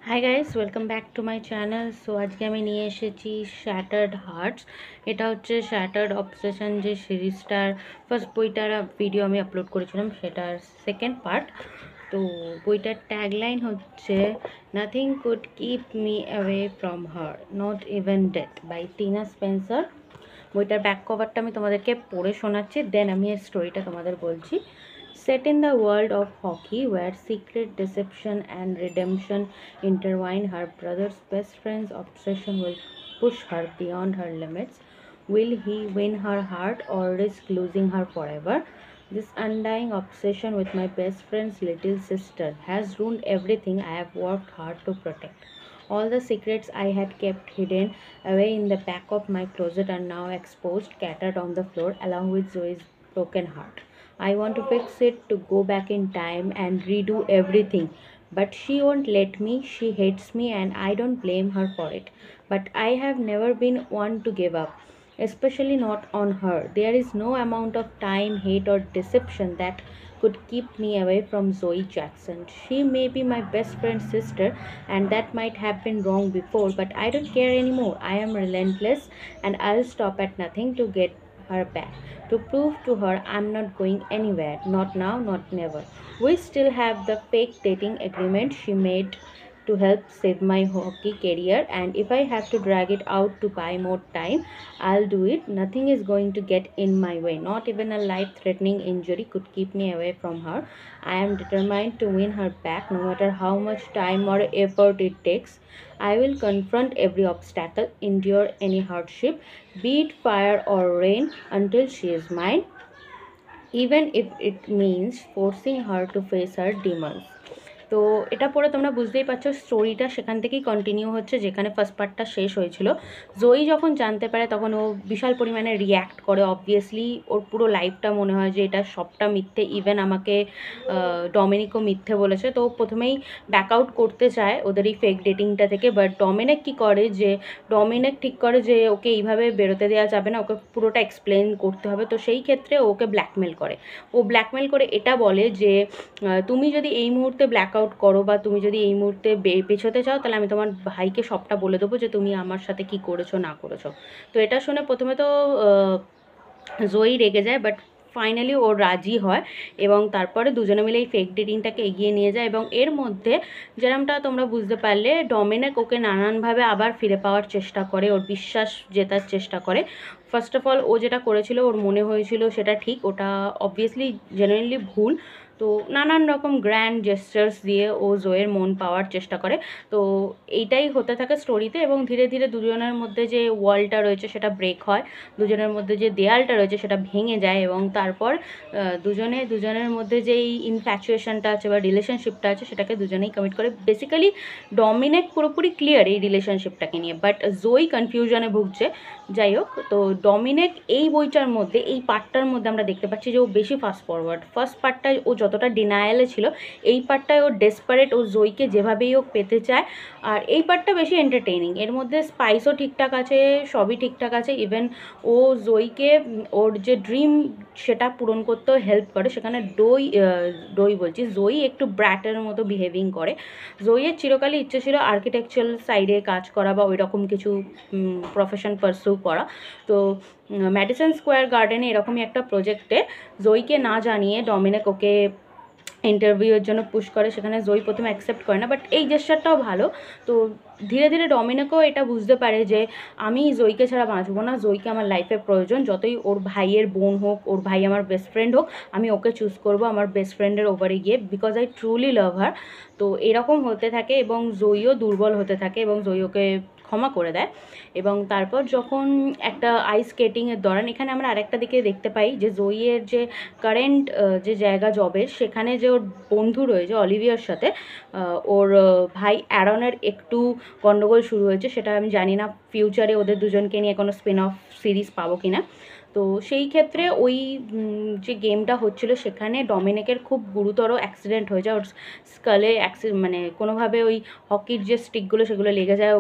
Hi guys, welcome back to my channel. So আজকে আমি নিয়ে এসেছি শ্যাটার্ড হার্টস। এটা হচ্ছে শ্যাটার্ড অবসেশন যে সিরিজটার ফার্স্ট বইটার ভিডিও আমি আপলোড করেছিলাম, সেটার সেকেন্ড পার্ট। তো বইটার ট্যাগলাইন হচ্ছে nothing could keep me away from her, not even death, by Tina Spencer. বইটার ব্যাক কভারটা আমি তোমাদেরকে পড়ে শোনাচ্ছি, দেন আমি এর স্টোরিটা তোমাদের বলছি। Set in the world of hockey, where secret deception and redemption intertwine, her brother's best friend's obsession will push her beyond her limits. Will he win her heart or risk losing her forever? This undying obsession with my best friend's little sister has ruined everything I have worked hard to protect. All the secrets I had kept hidden away in the back of my closet are now exposed, scattered on the floor, along with Zoe's broken heart. I want to fix it, to go back in time and redo everything. But she won't let me. She hates me and I don't blame her for it. But I have never been one to give up, especially not on her. There is no amount of time, hate, or deception that could keep me away from Zoe Jackson. She may be my best friend's sister, and that might have been wrong before, but I don't care anymore. I am relentless, and I'll stop at nothing to get her back, to prove to her I'm not going anywhere. Not now, not never. We still have the fake dating agreement she made to help save my hockey career, and if I have to drag it out to buy more time, I'll do it. Nothing is going to get in my way. Not even a life threatening injury could keep me away from her. I am determined to win her back, no matter how much time or effort it takes. I will confront every obstacle, endure any hardship, be it fire or rain, until she is mine, even if it means forcing her to face her demons. তো এটা পড়ে তোমরা বুঝতেই পারছো স্টোরিটা সেখান থেকেই continue হচ্ছে যেখানে ফার্স্ট পার্টটা শেষ হয়েছিল। জয়ী যখন জানতে পারে তখন ও বিশাল পরিমাণে রিয়্যাক্ট করে। অবভিয়াসলি ওর পুরো লাইফটা মনে হয় যে এটা সবটা মিথ্যে, ইভেন আমাকে ডমিনিকও মিথ্যে বলেছে। তো প্রথমেই ব্যাক আউট করতে চায় ওদের এই ফেক ডেটিংটা থেকে, বাট ডমিনিক কী করে যে ডমিনিক ঠিক করে যে ওকে এইভাবে বেরোতে দেওয়া যাবে না, ওকে পুরোটা এক্সপ্লেন করতে হবে। তো সেই ক্ষেত্রে ওকে ব্ল্যাকমেল করে। ও ব্ল্যাকমেল করে এটা বলে যে তুমি যদি এই মুহূর্তে ব্ল্যাক আউট করো বা তুমি যদি এই মুহূর্তে পেছোতে চাও, তাহলে আমি তোমার ভাইকে সবটা বলে দেবো যে তুমি আমার সাথে কি করেছো না করেছো। তো এটা শুনে প্রথমে তো জয়ী রেগে যায়, বাট ফাইনালি ও রাজি হয় এবং তারপরে দুজনে মিলে এই ফেক ডেটিংটাকে এগিয়ে নিয়ে যায়। এবং এর মধ্যে যেরকমটা তোমরা বুঝতে পারলে, ডমিনিক ওকে নানানভাবে আবার ফিরে পাওয়ার চেষ্টা করে, ওর বিশ্বাস জেতার চেষ্টা করে। ফার্স্ট অফ অল ও যেটা করেছিল ওর মনে হয়েছিল সেটা ঠিক, ওটা অবভিয়াসলি জেনুইনলি ভুল। তো নানান রকম গ্র্যান্ড জেস্টার্স দিয়ে ও জয়ের মন পাওয়ার চেষ্টা করে। তো এইটাই হতে থাকে স্টোরিতে, এবং ধীরে ধীরে দুজনের মধ্যে যে ওয়ালটা রয়েছে সেটা ব্রেক হয়, দুজনের মধ্যে যে দেয়ালটা রয়েছে সেটা ভেঙে যায়, এবং তারপর দুজনের মধ্যে যেই ইনফ্যাচুয়েশনটা আছে বা রিলেশনশিপটা আছে সেটাকে দুজনেই কমিট করে। বেসিক্যালি ডমিনিক পুরোপুরি ক্লিয়ার এই রিলেশনশিপটাকে নিয়ে, বাট জয়ী কনফিউশনে ভুগছে। যাই হোক, তো ডমিনিক এই বইটার মধ্যে এই পার্টটার মধ্যে আমরা দেখতে পাচ্ছি যে ও বেশি ফাস্ট ফরওয়ার্ড। ফার্স্ট পার্টটায় ও যতটা ডিনায়ালে ছিল, এই পার্টটায় ও ডেসপারেট, ও জয়ীকে যেভাবেই ও পেতে চায়। আর এই পার্টটা বেশি এন্টারটেইনিং, এর মধ্যে স্পাইসও ঠিকঠাক আছে, সবই ঠিকঠাক আছে। ইভেন ও জয়ীকে ওর যে ড্রিম সেটা পূরণ করতেও হেল্প করে। সেখানে জয়ী একটু ব্র্যাটের মতো বিহেভিং করে। জয়ীর চিরকালই ইচ্ছে ছিল আর্কিটেকচারাল সাইডে কাজ করা বা ওই রকম কিছু প্রফেশন পারসু করা। তো ম্যাডিসন স্কোয়ার গার্ডেনে এরকমই একটা প্রজেক্টে জয়ীকে না জানিয়ে ডমিনিক ওকে ইন্টারভিউয়ের জন্য পুশ করে। সেখানে জয়ী প্রথমে অ্যাকসেপ্ট করে না, বাট এই জেস্টারটাও ভালো। তো ধীরে ধীরে ডমিনিকও এটা বুঝতে পারে যে আমি জয়ীকে ছাড়া বাঁচবো না, জয়ীকে আমার লাইফে প্রয়োজন। যতই ওর ভাইয়ের বোন হোক, ওর ভাই আমার বেস্ট ফ্রেন্ড হোক, আমি ওকে চুজ করবো আমার বেস্ট ফ্রেন্ডের ওভারে গিয়ে, বিকজ আই ট্রুলি লাভ হার। তো এরকম হতে থাকে এবং জয়ীও দুর্বল হতে থাকে এবং জয়ী ওকে ক্ষমা করে দেয়। এবং তারপর যখন একটা আইস স্কেটিংয়ের দৌড়ান, এখানে আমরা আরেকটা দিকে দেখতে পাই যে জয়ীর যে কারেন্ট যে জায়গা জবের, সেখানে যে ওর বন্ধু রয়েছে অলিভিয়ার সাথে, ওর ভাই অ্যারনের একটু গণ্ডগোল শুরু হয়েছে। সেটা আমি জানি না ফিউচারে ওদের দুজনকে নিয়ে কোনো স্পিন অফ সিরিজ পাবো কি না। তো সেই ক্ষেত্রে ওই যে গেমটা হচ্ছিলো সেখানে ডমিনিকের খুব গুরুতর অ্যাক্সিডেন্ট হয়ে যায়। ওর স্কালে মানে কোনোভাবে ওই হকির যে স্টিকগুলো সেগুলো লেগে যায়,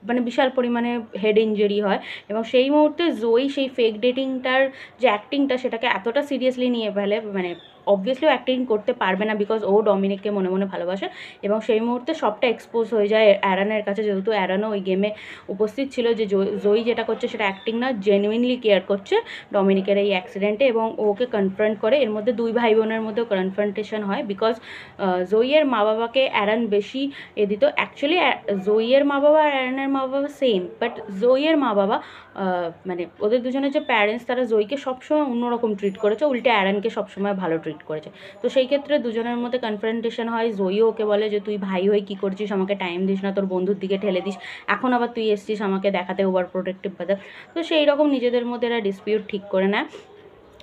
মানে বিশাল পরিমাণে হেড ইঞ্জুরি হয়। এবং সেই মুহূর্তে জয়ী সেই ফেক ডেটিংটার যে অ্যাক্টিংটা সেটাকে এতটা সিরিয়াসলি নিয়ে ফেলে, মানে অবভিয়াসলি অ্যাক্টিং করতে পারবে না, বিকজ ও ডমিনিককে মনে মনে ভালোবাসে। এবং সেই মুহূর্তে সবটা এক্সপোজ হয়ে যায় অ্যারানের কাছে, যেহেতু অ্যারানও ওই গেমে উপস্থিত ছিল, যে জয়ী যেটা করছে সেটা অ্যাক্টিং না, জেনুইনলি কেয়ার করছে ডমিনিকের এই অ্যাক্সিডেন্টে, এবং ওকে কনফ্রন্ট করে। এর মধ্যে দুই ভাই বোনের মধ্যেও কনফ্রন্টেশন হয়, বিকজ জয়ীর মা বাবাকে অ্যারান বেশি দিত। অ্যাকচুয়ালি জয়ীর মা বাবা আর অ্যারানের মা বাবা সেম, বাট জয়ীর মা বাবা মানে ওদের দুজনের যে প্যারেন্টস, তারা জয়ীকে সবসময় অন্যরকম ট্রিট করেছে, উল্টে অ্যারানকে সবসময় ভালো ট্রিট করেছে। তো সেই ক্ষেত্রে দুজনের মধ্যে কনফ্রন্টেশন হয়। জয়ী ওকে বলে যে তুই ভাই হয়ে কী করছিস, আমাকে টাইম দিস না, তোর বন্ধুর দিকে ঠেলে দিস, এখন আবার তুই এসছিস আমাকে দেখাতে ওভার প্রোটেক্টিভ বাদার। তো সেই রকম নিজেদের মধ্যে এরা ডিসপিউট ঠিক করে নেয়।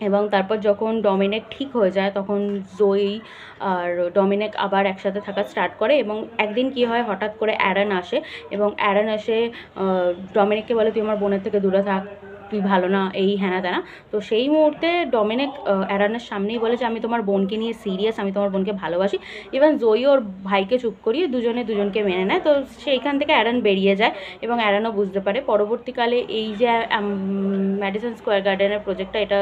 এবং তারপর যখন ডমিনিক ঠিক হয়ে যায়, তখন জয়ী আর ডমিনিক আবার একসাথে থাকা স্টার্ট করে। এবং একদিন কি হয়, হঠাৎ করে অ্যারান আসে, এবং অ্যারান এসে ডমিনিককে বলে তুই আমার বোনের থেকে দূরে থাক, তুই ভালো না, এই হ্যানা তেনা। তো সেই মুহূর্তে ডমিনিক অ্যারানের সামনেই বলে যে আমি তোমার বোনকে নিয়ে সিরিয়াস, আমি তোমার বোনকে ভালোবাসি। ইভেন জয়ী ওর ভাইকে চুপ করিয়ে দুজনে দুজনকে মেনে নেয়। তো সেইখান থেকে অ্যারান বেরিয়ে যায়, এবং অ্যারানও বুঝতে পারে। পরবর্তীকালে এই যে ম্যাডিসন স্কোয়ার গার্ডেনের প্রজেক্টটা, এটা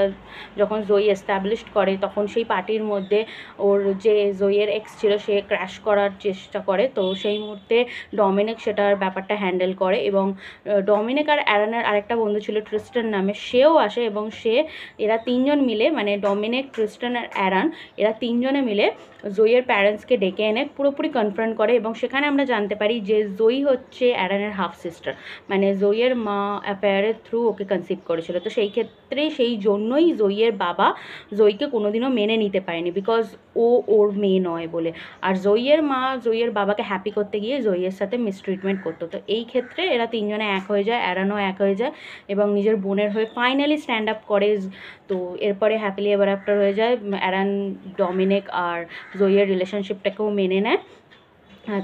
যখন জয়ী এস্টাবলিশড করে, তখন সেই পার্টির মধ্যে ওর যে জয়ীর এক্স ছিল সে ক্র্যাশ করার চেষ্টা করে। তো সেই মুহূর্তে ডমিনিক সেটার ব্যাপারটা হ্যান্ডেল করে, এবং ডমিনিক আর অ্যারানের আরেকটা বন্ধু ছিল ট্রিস্টান নামে, সেও আসে, এবং এরা তিনজন মিলে, মানে ডমিনিক, ট্রিস্টান আর অ্যারান, এরা তিনজনে মিলে জয়ীর প্যারেন্টসকে ডেকে এনে পুরোপুরি কনফ্রন্ট করে। এবং সেখানে আমরা জানতে পারি যে জয়ী হচ্ছে অ্যারানের হাফ সিস্টার, মানে জয়ীর মা অ্যাফেয়ারের থ্রু ওকে কনসিভ করেছিল। তো সেই ক্ষেত্রে সেই জন্যই জয়ীর বাবা জয়ীকে কোনোদিনও মেনে নিতে পারেনি, বিকজ ও ওর মেয়ে নয় বলে। আর জয়ীর মা জয়ীর বাবাকে হ্যাপি করতে গিয়ে জয়ীর সাথে মিসট্রিটমেন্ট করতো। তো এই ক্ষেত্রে এরা তিনজনে এক হয়ে যায়, অ্যারানও এক হয়ে যায়, এবং নিজের বোনের হয়ে ফাইনালি স্ট্যান্ড আপ করে। তো এরপরে হ্যাপিলি এভার আফটার হয়ে যায়। অ্যারান, ডমিনিক আর জয়ীর রিলেশনশিপটাকেও মেনে নেয়।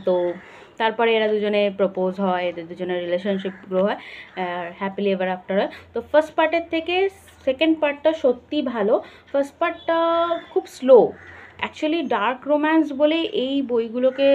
তো তারপরে এরা দুজনে প্রপোজ হয়, এদের দুজনের রিলেশনশিপ গ্রো হয়, আর হ্যাপিলি এভার আফটার হয়। তো ফার্স্ট পার্টের থেকে সেকেন্ড পার্টটা সত্যিই ভালো। ফার্স্ট পার্টটা খুব স্লো। অ্যাকচুয়ালি ডার্ক রোম্যান্স বলে এই বইগুলোকে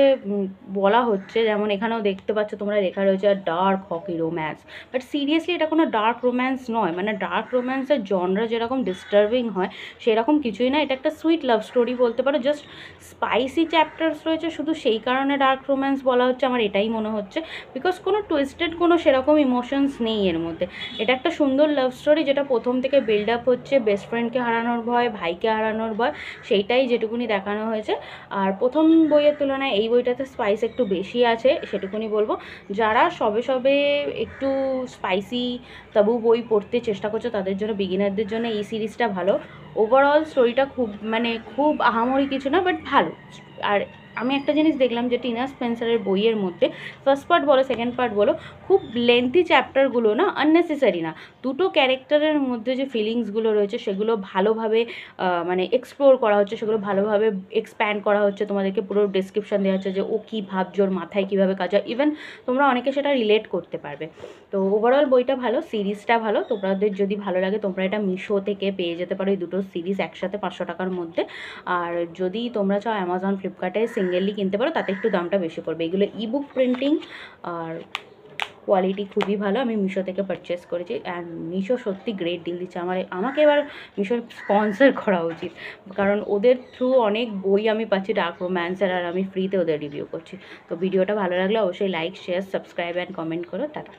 বলা হচ্ছে, যেমন এখানেও দেখতে পাচ্ছ তোমরা লেখা রয়েছে dark hockey romance, but seriously এটা কোনো ডার্ক রোম্যান্স নয়। মানে ডার্ক রোম্যান্সের জনরা যেরকম ডিস্টার্বিং হয় সেরকম কিছুই না, এটা একটা সুইট লাভ স্টোরি বলতে পারো। জাস্ট স্পাইসি চ্যাপ্টার্স রয়েছে, শুধু সেই কারণে ডার্ক রোম্যান্স বলা হচ্ছে, আমার এটাই মনে হচ্ছে, বিকজ কোনো টুইস্টেড কোনো সেরকম ইমোশনস নেই এর মধ্যে। এটা একটা সুন্দর লাভ স্টোরি, যেটা প্রথম থেকে বিল্ড আপ হচ্ছে, বেস্ট ফ্রেন্ডকে হারানোর ভয়, ভাইকে হারানোর ভয়, সেইটাই যেটুকুনি দেখানো হয়েছে। আর প্রথম বইয়ের তুলনায় এই বইটাতে স্পাইস একটু বেশি আছে, সেটুকুনি বলবো। যারা সবে সবে একটু স্পাইসি তাবু বই পড়তে চেষ্টা করছো, তাদের জন্য, বিগিনারদের জন্য এই সিরিজটা ভালো। ওভারঅল স্টোরিটা খুব আহামরি কিছু না, বাট ভালো। আর আমি একটা জিনিস দেখলাম যে টিনা স্পেন্সারের বইয়ের মধ্যে ফার্স্ট পার্ট বলো সেকেন্ড পার্ট বলো, খুব লেন্থি চ্যাপ্টারগুলো না, আননেসেসারি না। দুটো ক্যারেক্টারের মধ্যে যে ফিলিংসগুলো রয়েছে সেগুলো ভালোভাবে মানে এক্সপ্লোর করা হচ্ছে, সেগুলো ভালোভাবে এক্সপ্যান্ড করা হচ্ছে, তোমাদেরকে পুরো ডেসক্রিপশান দেওয়া হচ্ছে যে ও কী ভাবছে, ওর মাথায় কীভাবে কাজ হয়, ইভেন তোমরা অনেকে সেটা রিলেট করতে পারবে। তো ওভারঅল বইটা ভালো, সিরিজটা ভালো। তোমাদের যদি ভালো লাগে তোমরা এটা মিশো থেকে পেয়ে যেতে পারো, এই দুটো সিরিজ একসাথে 500 টাকার মধ্যে। আর যদি তোমরা চাও অ্যামাজন, ফ্লিপকার্টে সিঙ্গেললি কিনতে পারো, তাতে একটু দামটা বেশি পড়বে। এগুলো ইবুক প্রিন্টিং, আর কোয়ালিটি খুবই ভালো। আমি মিশো থেকে পারচেস করেছি, অ্যান্ড মিশো সত্যি গ্রেট ডিল দিচ্ছে। আমাকে এবার মিশোর স্পন্সর করা উচিত, কারণ ওদের থ্রু অনেক বই আমি পাচ্ছি ডার্ক রোম্যান্সের, আর আমি ফ্রিতে ওদের রিভিউ করছি। তো ভিডিওটা ভালো লাগলে অবশ্যই like, share, subscribe and comment করো। টাটা।